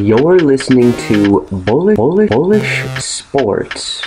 You're listening to Bullish Sports.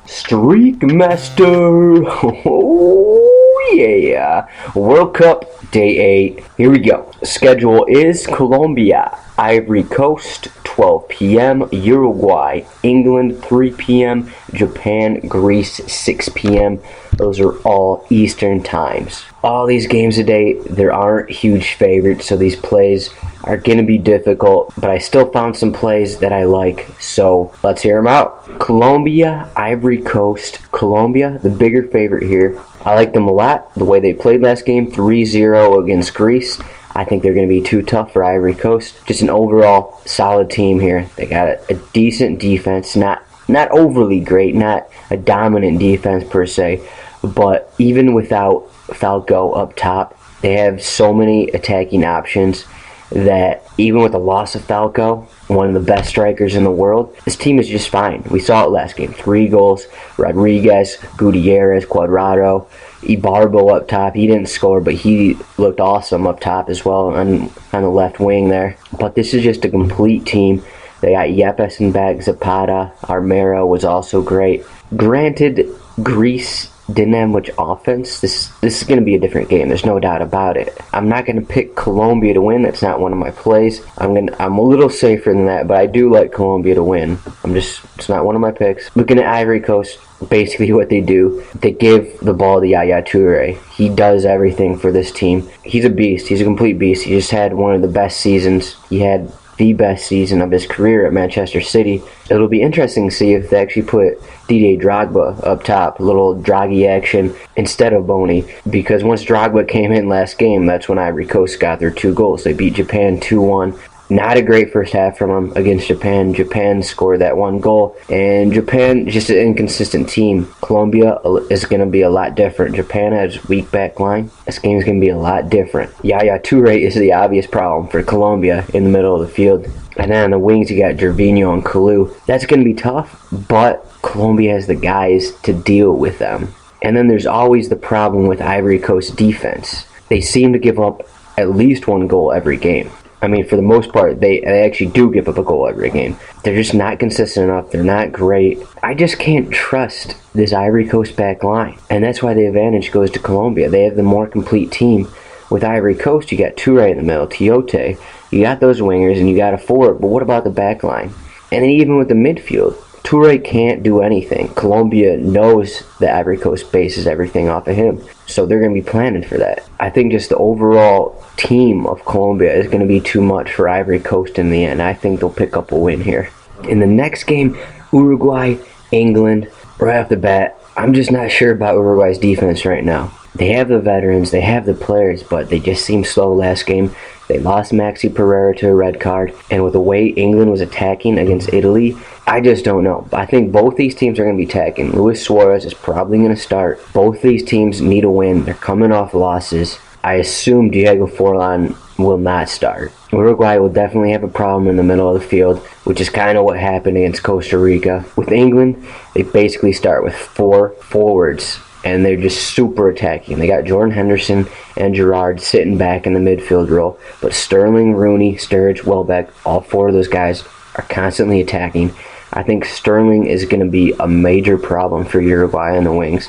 Streak Master! Oh yeah! World Cup Day 8. Here we go. Schedule is Colombia, Ivory Coast, 12 p.m. Uruguay, England, 3 p.m. Japan, Greece, 6 p.m. Those are all Eastern times. All these games today, there aren't huge favorites, so these plays are going to be difficult, but I still found some plays that I like, so let's hear them out. Colombia, Ivory Coast. Colombia, the bigger favorite here. I like them a lot. The way they played last game, 3-0 against Greece. I think they're going to be too tough for Ivory Coast. Just an overall solid team here. They got a decent defense, not overly great, not a dominant defense per se, but even without Falco up top, they have so many attacking options that even with the loss of Falco, one of the best strikers in the world, this team is just fine. We saw it last game. 3 goals. Rodriguez, Gutierrez, Cuadrado, Ibarbo up top. He didn't score, but he looked awesome up top as well on the left wing there. But this is just a complete team. They got Yepes and back, Zapata, Armero was also great. Granted, Greece didn't have much offense. This is going to be a different game. There's no doubt about it. I'm not going to pick Colombia to win. That's not one of my plays. I'm a little safer than that, but I do like Colombia to win. It's not one of my picks. Looking at Ivory Coast, basically what they do, they give the ball to Yaya Toure. He does everything for this team. He's a beast. He's a complete beast. He just had one of the best seasons. He had the best season of his career at Manchester City. It'll be interesting to see if they actually put Didier Drogba up top, a little Draghi action instead of Boney, because once Drogba came in last game, that's when Ivory Coast got their 2 goals. They beat Japan 2-1. Not a great first half from them against Japan. Japan scored that 1 goal, and Japan just an inconsistent team. Colombia is going to be a lot different. Japan has weak back line. This game is going to be a lot different. Yaya Toure is the obvious problem for Colombia in the middle of the field. And then on the wings, you got Gervinho and Kalou. That's going to be tough, but Colombia has the guys to deal with them. And then there's always the problem with Ivory Coast defense. They seem to give up at least 1 goal every game. I mean, for the most part, they actually do give up a goal every game. They're just not consistent enough. They're not great. I just can't trust this Ivory Coast back line. And that's why the advantage goes to Colombia. They have the more complete team. With Ivory Coast, you got Toure in the middle, Tiote. You got those wingers, and you got a forward. But what about the back line? And then even with the midfield, Toure can't do anything. Colombia knows that Ivory Coast bases everything off of him. So they're going to be planning for that. I think just the overall team of Colombia is going to be too much for Ivory Coast in the end. I think they'll pick up a win here. In the next game, Uruguay, England. Right off the bat, I'm just not sure about Uruguay's defense right now. They have the veterans, they have the players, but they just seemed slow last game. They lost Maxi Pereira to a red card, and with the way England was attacking against Italy, I just don't know. I think both these teams are going to be attacking. Luis Suarez is probably going to start. Both these teams need a win. They're coming off losses. I assume Diego Forlan will not start. Uruguay will definitely have a problem in the middle of the field, which is kind of what happened against Costa Rica. With England, they basically start with 4 forwards, and they're just super attacking. They got Jordan Henderson and Gerrard sitting back in the midfield role, but Sterling, Rooney, Sturridge, Welbeck, all 4 of those guys are constantly attacking. I think Sterling is going to be a major problem for Uruguay on the wings.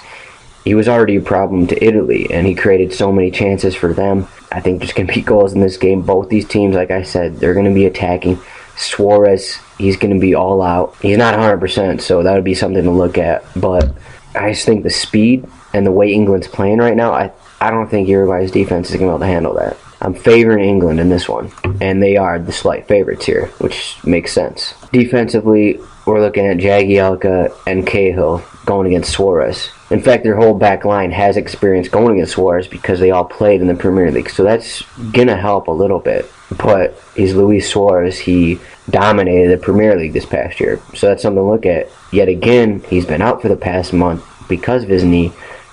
He was already a problem to Italy, and he created so many chances for them. I think there's going to be goals in this game. Both these teams, like I said, they're going to be attacking. Suarez, he's going to be all out. He's not 100%, so that would be something to look at. But I just think the speed and the way England's playing right now, I don't think Uruguay's defense is going to be able to handle that. I'm favoring England in this one, and they are the slight favorites here, which makes sense. Defensively, we're looking at Jagielka and Cahill going against Suarez. In fact, their whole back line has experience going against Suarez because they all played in the Premier League, so that's going to help a little bit. But he's Luis Suarez. He dominated the Premier League this past year, so that's something to look at. Yet again, he's been out for the past month because of his knee,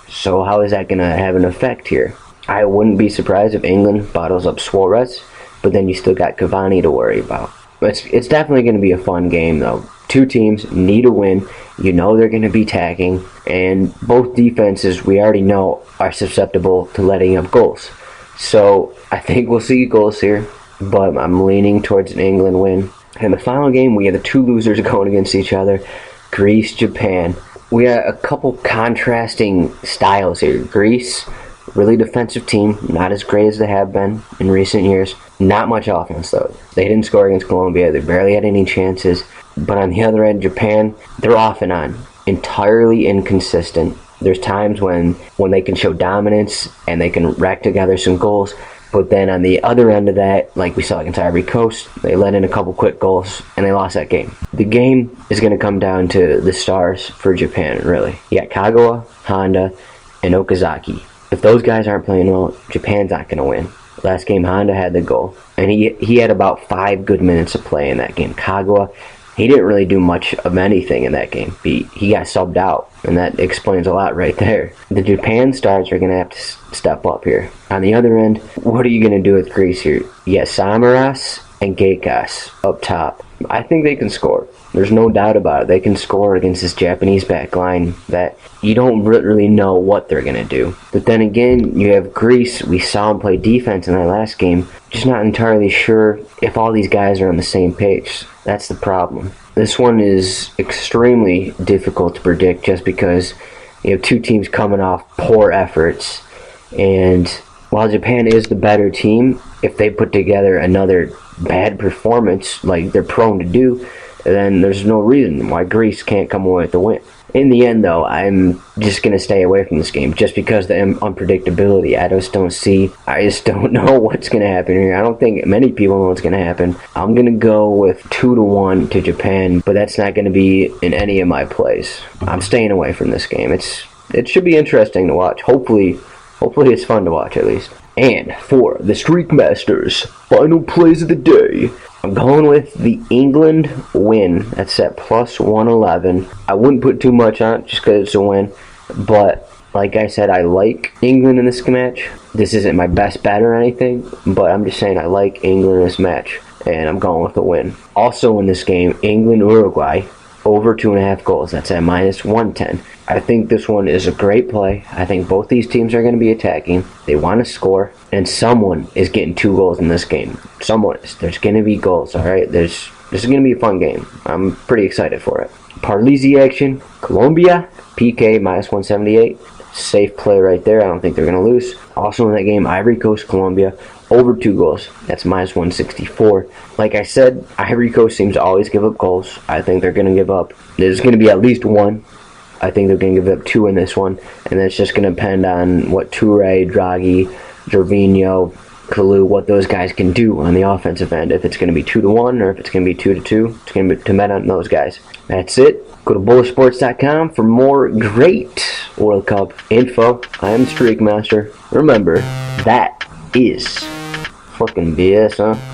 so how is that going to have an effect here? I wouldn't be surprised if England bottles up Suarez, but then you still got Cavani to worry about. It's definitely going to be a fun game, though. Two teams need a win. You know they're going to be tagging, and both defenses we already know are susceptible to letting up goals. So I think we'll see goals here, but I'm leaning towards an England win. In the final game, we have the two losers going against each other, Greece, Japan. We have a couple contrasting styles here. Greece, really defensive team, not as great as they have been in recent years. Not much offense, though. They didn't score against Colombia. They barely had any chances. But on the other end, Japan, they're off and on. Entirely inconsistent. There's times when they can show dominance and they can rack together some goals. But then on the other end of that, like we saw against Ivory Coast, they let in a couple quick goals and they lost that game. The game is going to come down to the stars for Japan, really. You got Kagawa, Honda, and Okazaki. If those guys aren't playing well, Japan's not going to win. Last game, Honda had the goal, and he had about 5 good minutes of play in that game. Kagawa, he didn't really do much of anything in that game. He got subbed out, and that explains a lot right there. The Japan stars are going to have to step up here. On the other end, what are you going to do with Greece here? You got Samaras and Geikas up top. I think they can score. There's no doubt about it. They can score against this Japanese back line that you don't really know what they're going to do. But then again, you have Greece. We saw them play defense in that last game. Just not entirely sure if all these guys are on the same page. That's the problem. This one is extremely difficult to predict just because you have two teams coming off poor efforts. And while Japan is the better team, if they put together another bad performance like they're prone to do, then there's no reason why Greece can't come away with the win. In the end, though, I'm just going to stay away from this game just because of the unpredictability. I just don't know what's going to happen here. I don't think many people know what's going to happen. I'm going to go with 2-1 to Japan, but that's not going to be in any of my plays. I'm staying away from this game. It should be interesting to watch. Hopefully it's fun to watch at least. And for the Streak Masters final plays of the day, I'm going with the England win. That's at plus 111. I wouldn't put too much on it just because it's a win. But like I said, I like England in this match. This isn't my best bet or anything, but I'm just saying I like England in this match. And I'm going with the win. Also in this game, England-Uruguay, over 2.5 goals. That's at minus 110. I think this one is a great play. I think both these teams are going to be attacking. They want to score, and someone is getting 2 goals in this game. Someone is. There's going to be goals, all right? This is going to be a fun game. I'm pretty excited for it. Parlezy action, Colombia, PK, minus 178. Safe play right there. I don't think they're going to lose. Also in that game, Ivory Coast, Colombia, over 2 goals. That's minus 164. Like I said, Ivory Coast seems to always give up goals. I think they're going to give up. There's going to be at least 1. I think they're going to give up 2 in this one. And it's just going to depend on what Toure, Draghi, Gervinho, Kalu, what those guys can do on the offensive end. If it's going to be 2-1 or if it's going to be 2-2, it's going to depend on those guys. That's it. Go to bullisports.com for more great World Cup info. I am Streak Master. Remember, that is fucking BS, huh?